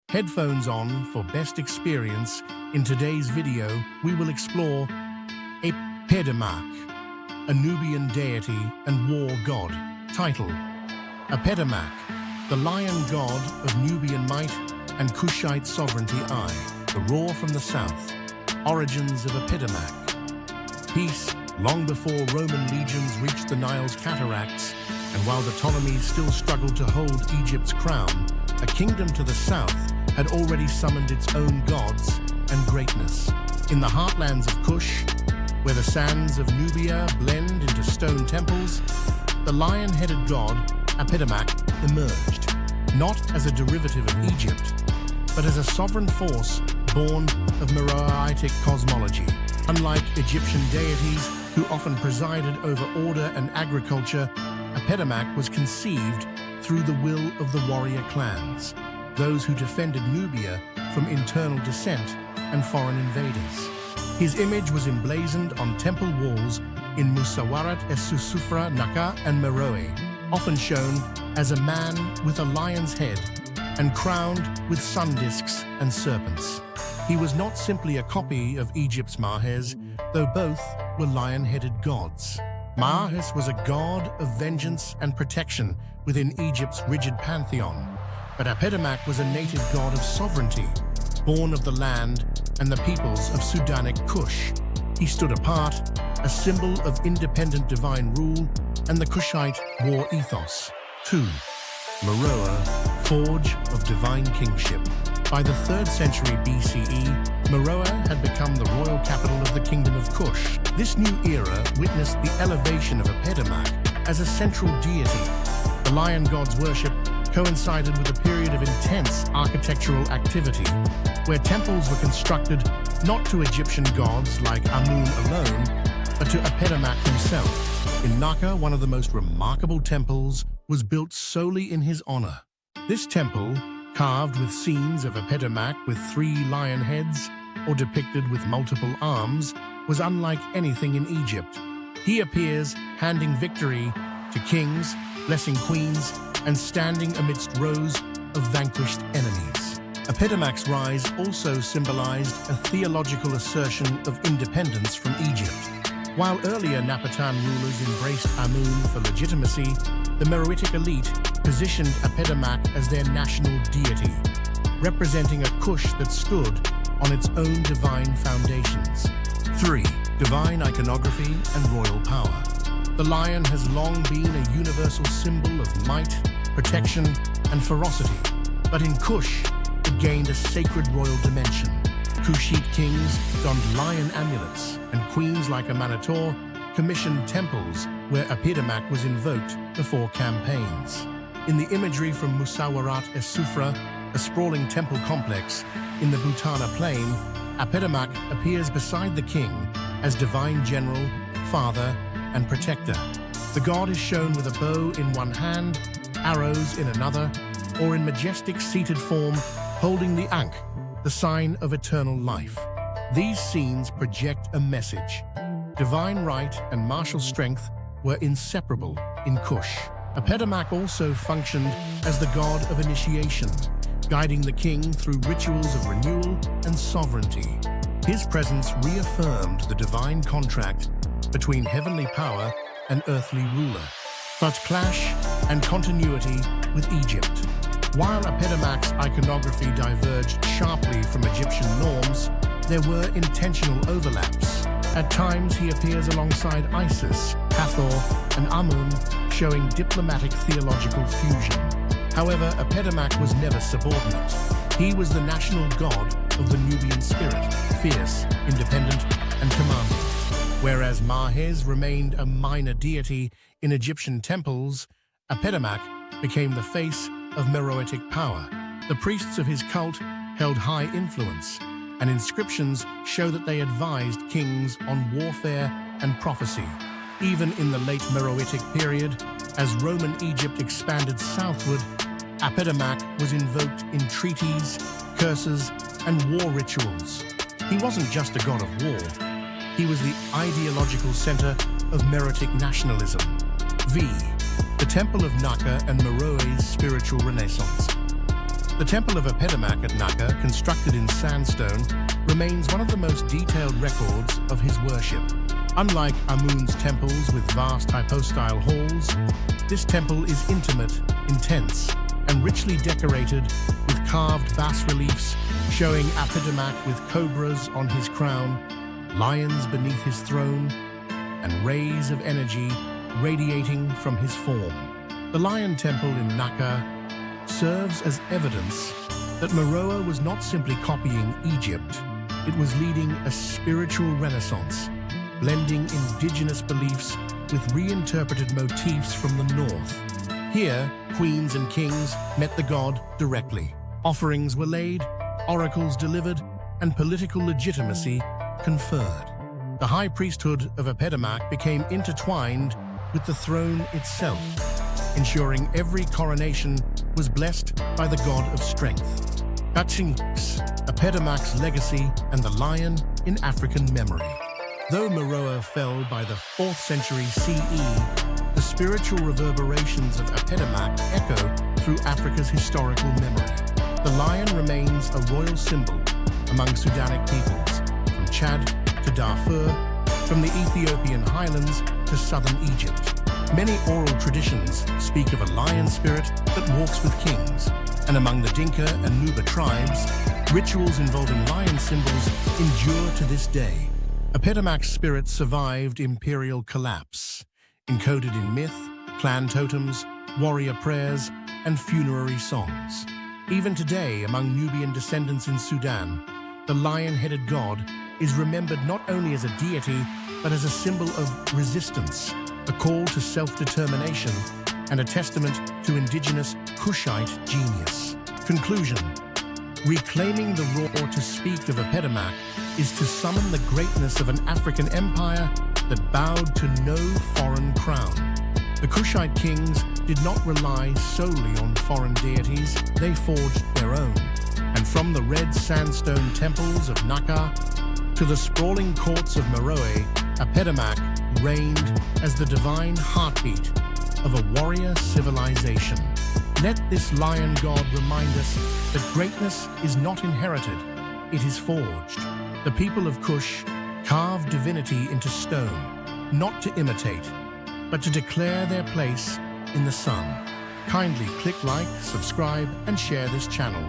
Headphones on for best experience. In today's video, we will explore Apedemark, a Nubian deity and war god. Title: Apedemark, the lion god of Nubian might and Kushite sovereignty. The roar from the south. Origins of Apedemark. Peace. Long before Roman legions reached the Nile's cataracts, and while the Ptolemies still struggled to hold Egypt's crown, a kingdom to the south had already summoned its own gods and greatness. In the heartlands of Kush, where the sands of Nubia blend into stone temples, the lion-headed god Apedemark emerged, not as a derivative of Egypt, but as a sovereign force born of Meroitic cosmology. Unlike Egyptian deities who often presided over order and agriculture, Apedemark was conceived through the will of the warrior clans, those who defended Nubia from internal dissent and foreign invaders. His image was emblazoned on temple walls in Musawarat, Esusufra, Naka, and Meroe, often shown as a man with a lion's head and crowned with sun discs and serpents. He was not simply a copy of Egypt's Mahes, though both were lion-headed gods. Mahes was a god of vengeance and protection within Egypt's rigid pantheon, but Apedemark was a native god of sovereignty, born of the land and the peoples of Sudanic Kush. He stood apart, a symbol of independent divine rule and the Kushite war ethos. 2. Meroe, forge of divine kingship. By the 3rd century BCE, Meroe had become the royal capital of the Kingdom of Kush. This new era witnessed the elevation of Apedemark as a central deity. The lion god's worship coincided with a period of intense architectural activity, where temples were constructed not to Egyptian gods like Amun alone, but to Apedemark himself. In Naka, one of the most remarkable temples was built solely in his honor. This temple, carved with scenes of Apedemark with 3 lion heads or depicted with multiple arms, was unlike anything in Egypt. He appears handing victory to kings, blessing queens, and standing amidst rows of vanquished enemies. Apedemark's rise also symbolized a theological assertion of independence from Egypt. While earlier Napatan rulers embraced Amun for legitimacy, the Meroitic elite positioned Apedemark as their national deity, representing a Kush that stood on its own divine foundations. 3. Divine iconography and royal power. The lion has long been a universal symbol of might, protection, and ferocity, but in Kush, it gained a sacred royal dimension. Kushite kings donned lion amulets, and queens like Amanator commissioned temples where Apedemark was invoked before campaigns. In the imagery from Musawarat Esufra, a sprawling temple complex in the Butana plain, Apedemark appears beside the king as divine general, father, and protector. The god is shown with a bow in one hand, arrows in another, or in majestic seated form, holding the Ankh, the sign of eternal life. These scenes project a message. Divine right and martial strength were inseparable in Kush. Apedemark also functioned as the god of initiation, guiding the king through rituals of renewal and sovereignty. His presence reaffirmed the divine contract between heavenly power and earthly ruler, but clash and continuity with Egypt. While Apedemark's iconography diverged sharply from Egyptian norms, there were intentional overlaps. At times, he appears alongside Isis, Hathor, and Amun, showing diplomatic theological fusion. However, Apedemark was never subordinate. He was the national god of the Nubian spirit, fierce, independent, and commanding. Whereas Mahes remained a minor deity in Egyptian temples, Apedemark became the face of Meroitic power. The priests of his cult held high influence, and inscriptions show that they advised kings on warfare and prophecy. Even in the late Meroitic period, as Roman Egypt expanded southward, Apedemark was invoked in treaties, curses, and war rituals. He wasn't just a god of war. He was the ideological center of Meroitic nationalism. V. The Temple of Naka and Meroe's spiritual renaissance. The Temple of Apedemark at Naka, constructed in sandstone, remains one of the most detailed records of his worship. Unlike Amun's temples with vast hypostyle halls, this temple is intimate, intense, and richly decorated with carved bas-reliefs showing Apedemark with cobras on his crown, lions beneath his throne, and rays of energy radiating from his form. The Lion Temple in Naka serves as evidence that Meroe was not simply copying Egypt, it was leading a spiritual renaissance, blending indigenous beliefs with reinterpreted motifs from the north. Here, queens and kings met the god directly. Offerings were laid, oracles delivered, and political legitimacy conferred. The high priesthood of Apedemark became intertwined with the throne itself, ensuring every coronation was blessed by the god of strength. Captivate, Apedemark's legacy and the lion in African memory. Though Meroe fell by the 4th century CE, the spiritual reverberations of Apedemark echo through Africa's historical memory. The lion remains a royal symbol among Sudanic peoples, from Chad to Darfur, from the Ethiopian highlands to southern Egypt. Many oral traditions speak of a lion spirit that walks with kings, and among the Dinka and Nuba tribes, rituals involving lion symbols endure to this day. Apedemark's spirit survived imperial collapse, encoded in myth, clan totems, warrior prayers, and funerary songs. Even today, among Nubian descendants in Sudan, the lion-headed god is remembered not only as a deity, but as a symbol of resistance, a call to self-determination, and a testament to indigenous Kushite genius. Conclusion. Reclaiming the roar to speak of Apedemark is to summon the greatness of an African empire that bowed to no foreign crown. The Kushite kings did not rely solely on foreign deities, they forged their own. And from the red sandstone temples of Naka to the sprawling courts of Meroe, Apedemark reigned as the divine heartbeat of a warrior civilization. Let this lion god remind us that greatness is not inherited, it is forged. The people of Kush carved divinity into stone, not to imitate, but to declare their place in the sun. Kindly click like, subscribe, and share this channel.